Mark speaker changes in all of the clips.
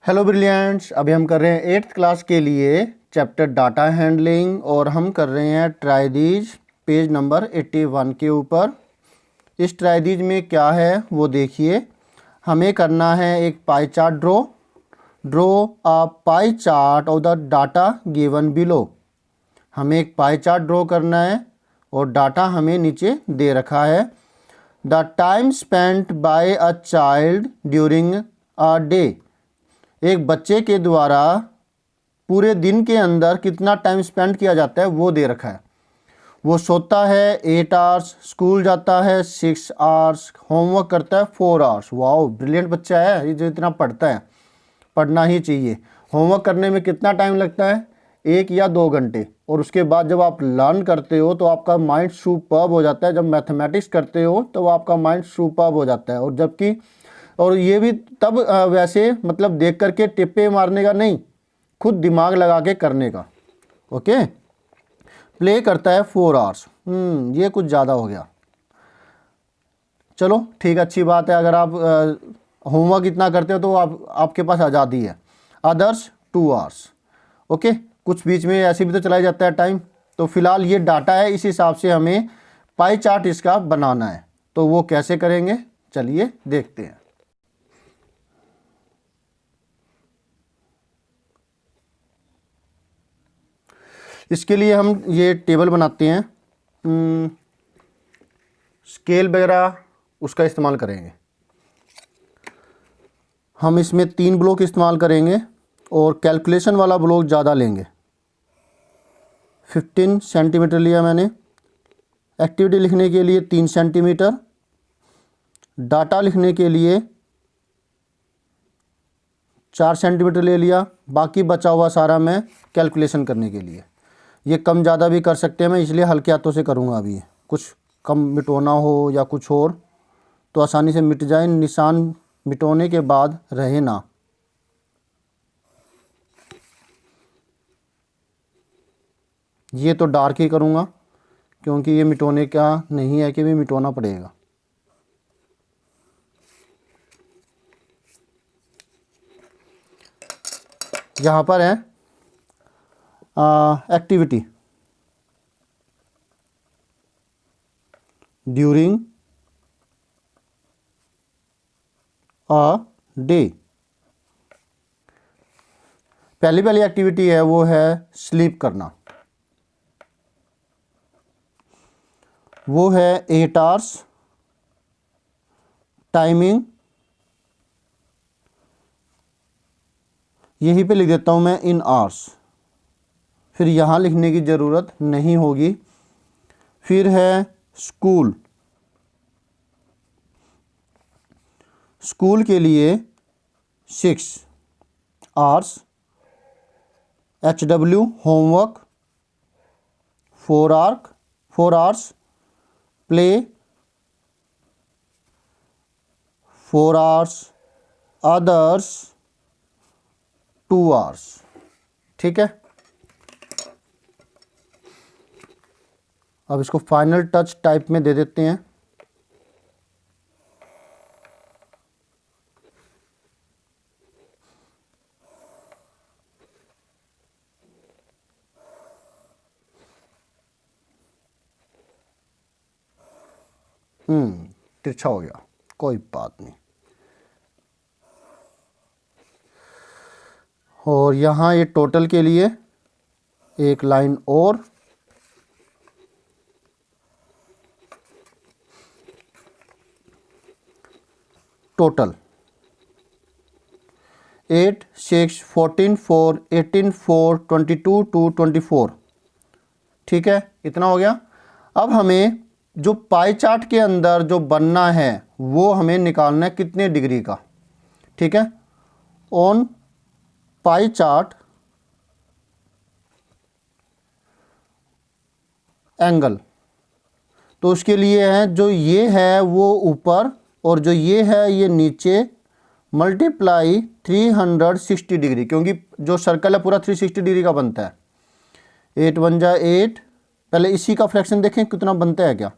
Speaker 1: Hello brilliants, अभी हम कर रहे हैं 8th क्लास के लिए चैप्टर डाटा हैंडलिंग और हम कर रहे हैं ट्राइदीज पेज नंबर 81 के ऊपर। इस ट्राइदीज में क्या है वो देखिए। हमें करना है एक pie chart draw a pie chart of the data given below. हमें एक पाई चार्ट ड्रॉ करना है और डाटा हमें नीचे दे रखा है। The time spent by a child during a day. एक बच्चे के द्वारा पूरे दिन के अंदर कितना टाइम स्पेंड किया जाता है वो दे रखा है। वो सोता है 8 आवर्स, स्कूल जाता है 6 आवर्स, होमवर्क करता है 4 आवर्स। वाओ, ब्रिलियंट बच्चा है ये जो इतना पढ़ता है। पढ़ना ही चाहिए। होमवर्क करने में कितना टाइम लगता है? 1 या 2 घंटे। और उसके बाद जब आप लर्न करते हो तो आपका माइंड सुपर्ब हो जाता है। जब मैथमेटिक्स करते हो तो आपका माइंड सुपर्ब हो जाता है। और ये भी तब वैसे मतलब देख करके टिप्पे मारने का नहीं, खुद दिमाग लगा के करने का। ओके, प्ले करता है 4 आवर्स। ये कुछ ज़्यादा हो गया। चलो ठीक, अच्छी बात है। अगर आप होमवर्क इतना करते हो तो आपके पास आज़ादी है। Others 2 hours. ओके, कुछ बीच में ऐसे भी तो चला जाता है टाइम। तो फिलहाल ये डाटा है, इस हिसाब से हमें पाई चार्ट इसका बनाना है। तो वो कैसे करेंगे, चलिए देखते हैं। इसके लिए हम ये टेबल बनाते हैं। स्केल वगैरह उसका इस्तेमाल करेंगे। हम इसमें 3 ब्लॉक इस्तेमाल करेंगे और कैलकुलेशन वाला ब्लॉक ज़्यादा लेंगे। 15 सेंटीमीटर लिया मैंने। एक्टिविटी लिखने के लिए 3 सेंटीमीटर। डाटा लिखने के लिए 4 सेंटीमीटर ले लिया। बाकी बचा हुआ सारा मैं कैलकुलेशन करने के लिए। ये कम ज़्यादा भी कर सकते हैं, मैं इसलिए हल्के हाथों से करूँगा। अभी कुछ कम मिटोना हो या कुछ और तो आसानी से मिट जाए, निशान मिटोने के बाद रहे ना। ये तो डार्क ही करूँगा क्योंकि ये मिटोने का नहीं है कि भी मिटोना पड़ेगा। यहाँ पर है एक्टिविटी ड्यूरिंग अ डे। पहली एक्टिविटी है वो है स्लीप करना। वो है 8 आवर्स। टाइमिंग यहीं पे लिख देता हूँ मैं, इन आवर्स। फिर यहाँ लिखने की ज़रूरत नहीं होगी। फिर है स्कूल। स्कूल के लिए 6 hours. HW homework 4 hours. Play 4 hours. Others 2 hours. ठीक है, अब इसको फाइनल टच टाइप में दे देते हैं। तिरछा हो गया, कोई बात नहीं। और यहाँ ये टोटल के लिए एक लाइन और। Total 8, 6, 14, 4, 18, 4, 22 to 24। ठीक है, इतना हो गया। अब हमें जो पाई चार्ट के अंदर जो बनना है वो हमें निकालना है कितने डिग्री का। ठीक है, ऑन पाई चार्ट एंगल। तो उसके लिए है जो ये है वो ऊपर और जो ये है ये नीचे, मल्टीप्लाई 360 डिग्री, क्योंकि जो सर्कल है पूरा 360 डिग्री का बनता है। 8 1 जा 8। पहले इसी का फ्रैक्शन देखें कितना बनता है क्या।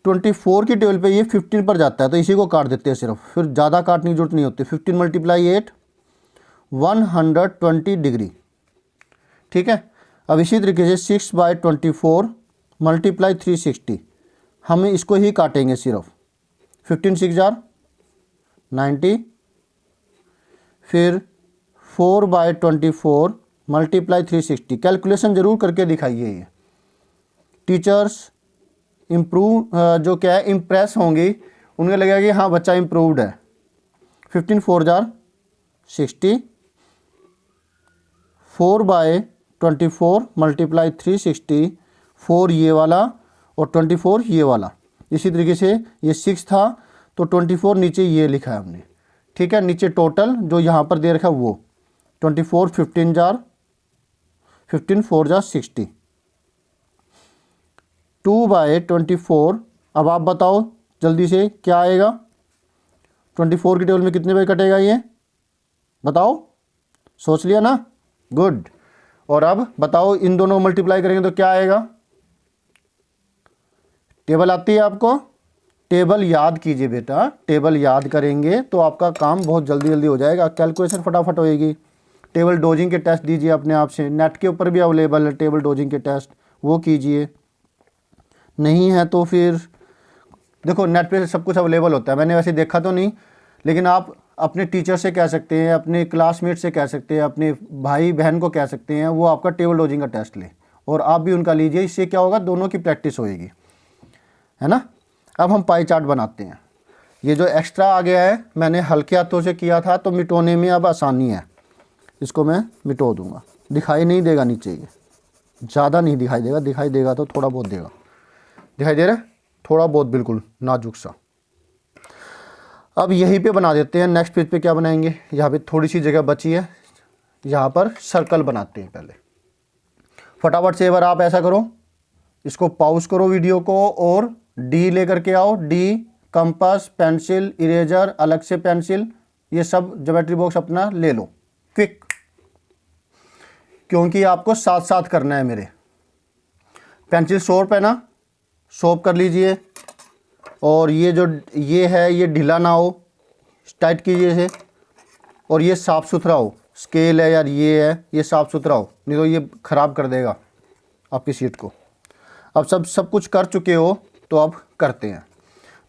Speaker 1: 24 की टेबल पे ये 15 पर जाता है, तो इसी को काट देते हैं सिर्फ, फिर ज़्यादा काटने की जरूरत नहीं होती। 15 मल्टीप्लाई 8 120 डिग्री, ठीक है। अब इसी तरीके से 6/24 मल्टीप्लाई 360, हम इसको ही काटेंगे सिर्फ। 15 6 जार 90, फिर 4/24 मल्टीप्लाई 360। कैलकुलेशन ज़रूर करके दिखाइए। ये टीचर्स जो क्या है इम्प्रेस होंगी, उन्हें लगेगा कि हाँ बच्चा इम्प्रूव्ड है। 15 4 जार 60, 4/24 मल्टीप्लाई 360, 4 ये वाला और 24 ये वाला। इसी तरीके से ये 6 था तो 24 नीचे ये लिखा है हमने, ठीक है। नीचे टोटल जो यहाँ पर दे रखा है वो 24, 15 जार 15 4 जार 60, 2/24। अब आप बताओ जल्दी से क्या आएगा। 24 की टेबल में कितने बार कटेगा ये बताओ, सोच लिया ना, गुड। और अब बताओ इन दोनों मल्टीप्लाई करेंगे तो क्या आएगा। टेबल आती है आपको, टेबल याद कीजिए बेटा, टेबल याद करेंगे तो आपका काम बहुत जल्दी जल्दी हो जाएगा, कैलकुलेशन फटाफट होएगी। टेबल डोजिंग के टेस्ट दीजिए अपने आप से, नेट के ऊपर भी अवेलेबल है टेबल डोजिंग के टेस्ट, वो कीजिए। नहीं है तो फिर देखो नेट पे सब कुछ अवेलेबल होता है, मैंने वैसे देखा तो नहीं, लेकिन आप अपने टीचर से कह सकते हैं, अपने क्लासमेट से कह सकते हैं, अपने भाई बहन को कह सकते हैं, वो आपका टेबल डोजिंग का टेस्ट ले और आप भी उनका लीजिए। इससे क्या होगा, दोनों की प्रैक्टिस होएगी, है ना। अब हम पाई चार्ट बनाते हैं। ये जो एक्स्ट्रा आ गया है मैंने हल्के हाथों से किया था, तो मिटोने में अब आसानी है। इसको मैं मिटो दूंगा, दिखाई नहीं देगा नीचे, ये ज़्यादा नहीं दिखाई देगा, दिखाई देगा तो थोड़ा बहुत देगा, दिखाई दे रहा है थोड़ा बहुत, बिल्कुल नाजुक सा। अब यहीं पे बना देते हैं। नेक्स्ट पेज पे क्या बनाएंगे, यहाँ पे थोड़ी सी जगह बची है, यहाँ पर सर्कल बनाते हैं पहले। फटाफट से एक बार आप ऐसा करो, इसको पॉज करो वीडियो को और डी लेकर के आओ। डी, कंपास, पेंसिल, इरेजर, अलग से पेंसिल, ये सब ज्योमेट्री बॉक्स अपना ले लो क्विक, क्योंकि आपको साथ साथ करना है मेरे। पेंसिल शॉर्प है ना, शॉर्प कर लीजिए। और ये जो ये है ये ढीला ना हो, टाइट कीजिए इसे। और ये साफ़ सुथरा हो, स्केल है यार ये है, ये साफ़ सुथरा हो, नहीं तो ये ख़राब कर देगा आपकी सीट को। अब सब कुछ कर चुके हो तो अब करते हैं।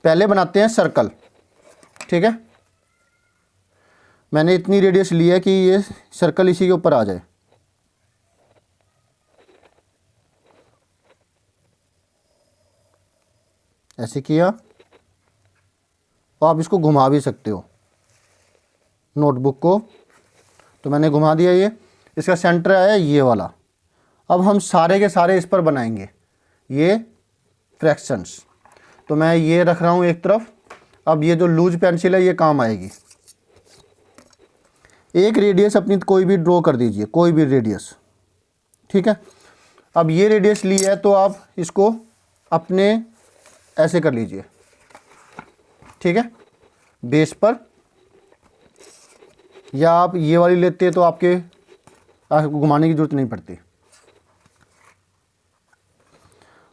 Speaker 1: पहले बनाते हैं सर्कल, ठीक है। मैंने इतनी रेडियस ली है कि ये सर्कल इसी के ऊपर आ जाए। ऐसे किया, और आप इसको घुमा भी सकते हो नोटबुक को, तो मैंने घुमा दिया। ये इसका सेंटर आया ये वाला। अब हम सारे के सारे इस पर बनाएंगे ये फ्रैक्शंस, तो मैं ये रख रहा हूँ एक तरफ। अब ये जो लूज पेंसिल है ये काम आएगी। एक रेडियस अपनी कोई भी ड्रॉ कर दीजिए, कोई भी रेडियस, ठीक है। अब ये रेडियस ली है तो आप इसको अपने ऐसे कर लीजिए, ठीक है, बेस पर। या आप ये वाली लेते हैं तो आपको घुमाने की जरूरत नहीं पड़ती।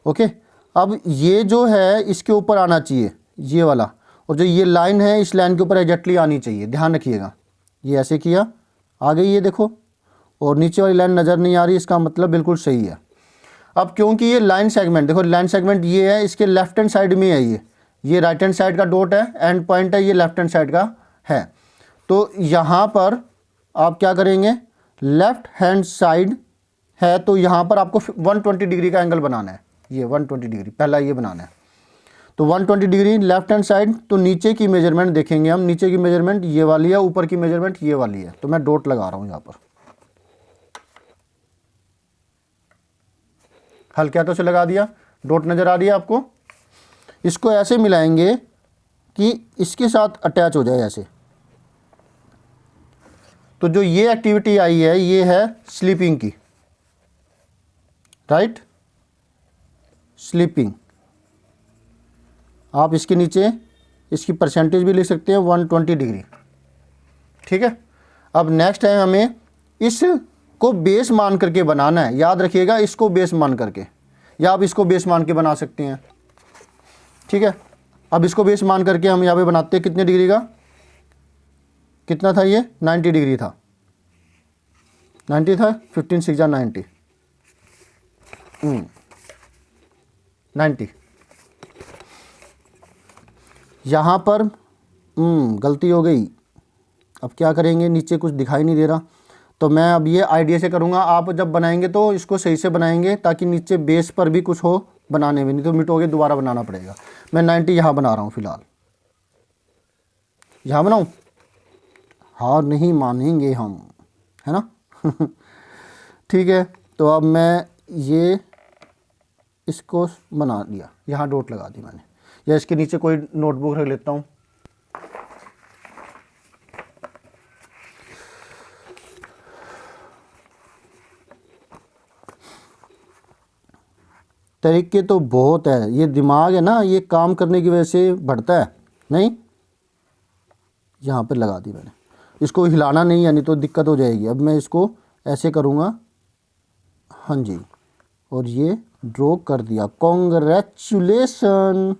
Speaker 1: ओके, अब ये जो है इसके ऊपर आना चाहिए ये वाला, और जो ये लाइन है इस लाइन के ऊपर एग्जैक्टली आनी चाहिए, ध्यान रखिएगा। ये ऐसे किया, आ गई ये देखो, और नीचे वाली लाइन नज़र नहीं आ रही, इसका मतलब बिल्कुल सही है। अब क्योंकि ये लाइन सेगमेंट, देखो लाइन सेगमेंट ये है, इसके लेफ्ट हैंड साइड में है ये राइट हैंड साइड का डॉट है, एंड पॉइंट है, ये लेफ्ट हैंड साइड का है। तो यहाँ पर आप क्या करेंगे, लेफ्ट हैंड साइड है तो यहाँ पर आपको 120 डिग्री का एंगल बनाना है। ये 120 डिग्री पहला ये बनाना है, तो 120 डिग्री लेफ्ट हैंड साइड। तो नीचे की मेजरमेंट देखेंगे हम, नीचे की मेजरमेंट ये वाली है, ऊपर की मेजरमेंट ये वाली है। तो मैं डॉट लगा रहा हूँ यहाँ पर, हल्के हाथों से लगा दिया, डॉट नज़र आ रही है आपको। इसको ऐसे मिलाएंगे कि इसके साथ अटैच हो जाए ऐसे। तो जो ये एक्टिविटी आई है ये है स्लीपिंग की, राइट, स्लीपिंग। आप इसके नीचे इसकी परसेंटेज भी लिख सकते हैं 120 डिग्री, ठीक है। अब नेक्स्ट है हमें इसको बेस मान करके बनाना है, याद रखिएगा, इसको बेस मान करके, या आप इसको बेस मान के बना सकते हैं, ठीक है, अब इसको बेस मान करके हम यहाँ पे बनाते हैं कितने डिग्री का, कितना था ये 90 डिग्री था, 90 था, 15 6 जा 90, 90। यहाँ पर गलती हो गई, अब क्या करेंगे, नीचे कुछ दिखाई नहीं दे रहा, तो मैं अब ये आइडिया से करूँगा। आप जब बनाएंगे तो इसको सही से बनाएंगे ताकि नीचे बेस पर भी कुछ हो बनाने में, नहीं तो मिटोगे दोबारा बनाना पड़ेगा। मैं 90 यहाँ बना रहा हूँ फ़िलहाल, यहाँ बनाऊँ, हार नहीं मानेंगे हम, है ना। ठीक है, तो अब मैं ये इसको बना लिया, यहाँ डॉट लगा दी मैंने, या इसके नीचे कोई नोटबुक रख लेता हूँ। तरीके तो बहुत है, ये दिमाग है ना, ये काम करने की वजह से बढ़ता है। नहीं, यहाँ पे लगा दी मैंने, इसको हिलाना नहीं है, नहीं तो दिक्कत हो जाएगी। अब मैं इसको ऐसे करूँगा, हाँ जी, और ये ड्रॉ कर दिया। कॉन्ग्रेचुलेसन,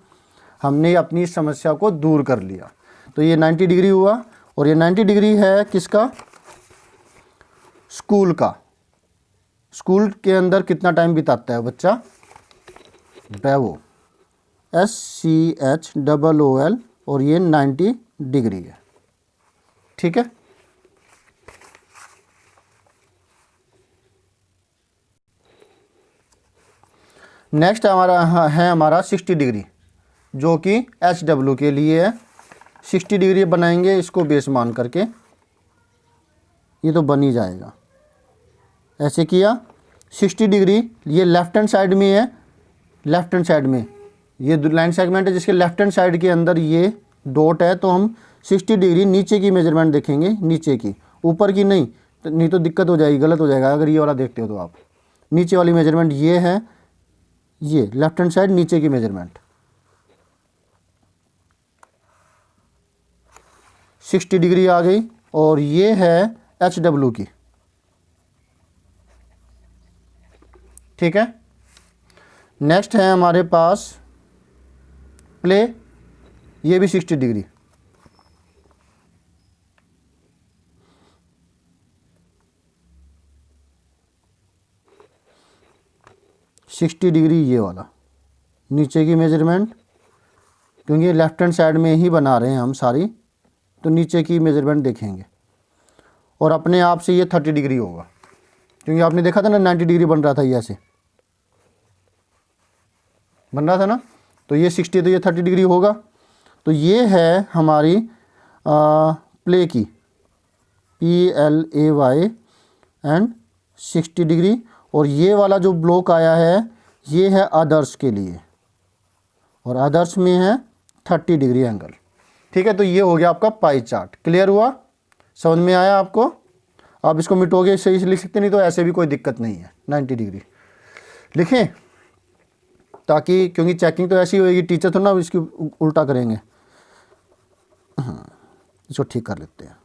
Speaker 1: हमने अपनी समस्या को दूर कर लिया। तो ये 90 डिग्री हुआ, और ये 90 डिग्री है किसका, स्कूल का। स्कूल के अंदर कितना टाइम बिताता है बच्चा, ब्रेवो, SCHOOL, और ये 90 डिग्री है। ठीक है, नेक्स्ट हमारा 60 डिग्री, जो कि HW के लिए है। 60 डिग्री बनाएंगे इसको बेस मान करके, ये तो बन ही जाएगा। ऐसे किया, 60 डिग्री ये लेफ्ट हैंड साइड में है, लेफ्ट हैंड साइड में ये लाइन सेगमेंट है जिसके लेफ्ट हैंड साइड के अंदर ये डॉट है, तो हम 60 डिग्री नीचे की मेजरमेंट देखेंगे, नीचे की, ऊपर की नहीं, नहीं तो दिक्कत हो जाएगी, गलत हो जाएगा अगर ये वाला देखते हो तो आप। नीचे वाली मेजरमेंट ये है, ये लेफ्ट हैंड साइड नीचे की मेजरमेंट 60 डिग्री आ गई, और ये है HW की। ठीक है, नेक्स्ट है हमारे पास प्ले, ये भी 60 डिग्री। ये वाला नीचे की मेजरमेंट, क्योंकि लेफ्ट हैंड साइड में ही बना रहे हैं हम सारी, तो नीचे की मेजरमेंट देखेंगे, और अपने आप से ये 30 डिग्री होगा, क्योंकि आपने देखा था ना 90 डिग्री बन रहा था, ये ऐसे बन रहा था ना, तो ये 60, तो ये 30 डिग्री होगा। तो ये है हमारी प्ले की, PLAY एंड 60 डिग्री, और ये वाला जो ब्लॉक आया है ये है अदर्स के लिए, और अदर्स में है 30 डिग्री एंगल। ठीक है, तो ये हो गया आपका पाई चार्ट। क्लियर हुआ, समझ में आया आपको। आप इसको मिटोगे सही से लिख सकते, नहीं तो ऐसे भी कोई दिक्कत नहीं है। 90 डिग्री लिखें, ताकि क्योंकि चेकिंग तो ऐसी होएगी, टीचर तो ना इसकी उल्टा करेंगे। इसको ठीक कर लेते हैं।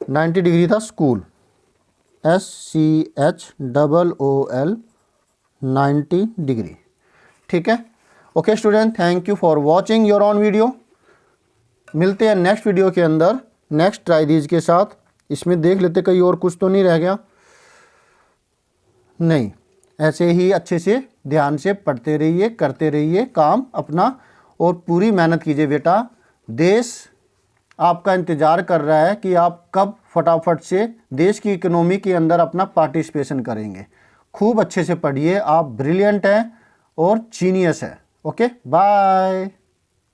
Speaker 1: 90 डिग्री था स्कूल, SCHOOL 90 डिग्री। ठीक है, okay student, thank you for watching your on video. मिलते हैं नेक्स्ट वीडियो के अंदर नेक्स्ट ट्राई दीज के साथ। इसमें देख लेते कहीं और कुछ तो नहीं रह गया, नहीं, ऐसे ही अच्छे से ध्यान से पढ़ते रहिए, करते रहिए काम अपना, और पूरी मेहनत कीजिए बेटा। देश आपका इंतज़ार कर रहा है कि आप कब फटाफट से देश की इकोनॉमी के अंदर अपना पार्टिसिपेशन करेंगे। खूब अच्छे से पढ़िए, आप ब्रिलियंट हैं और जीनियस है। Okay, bye.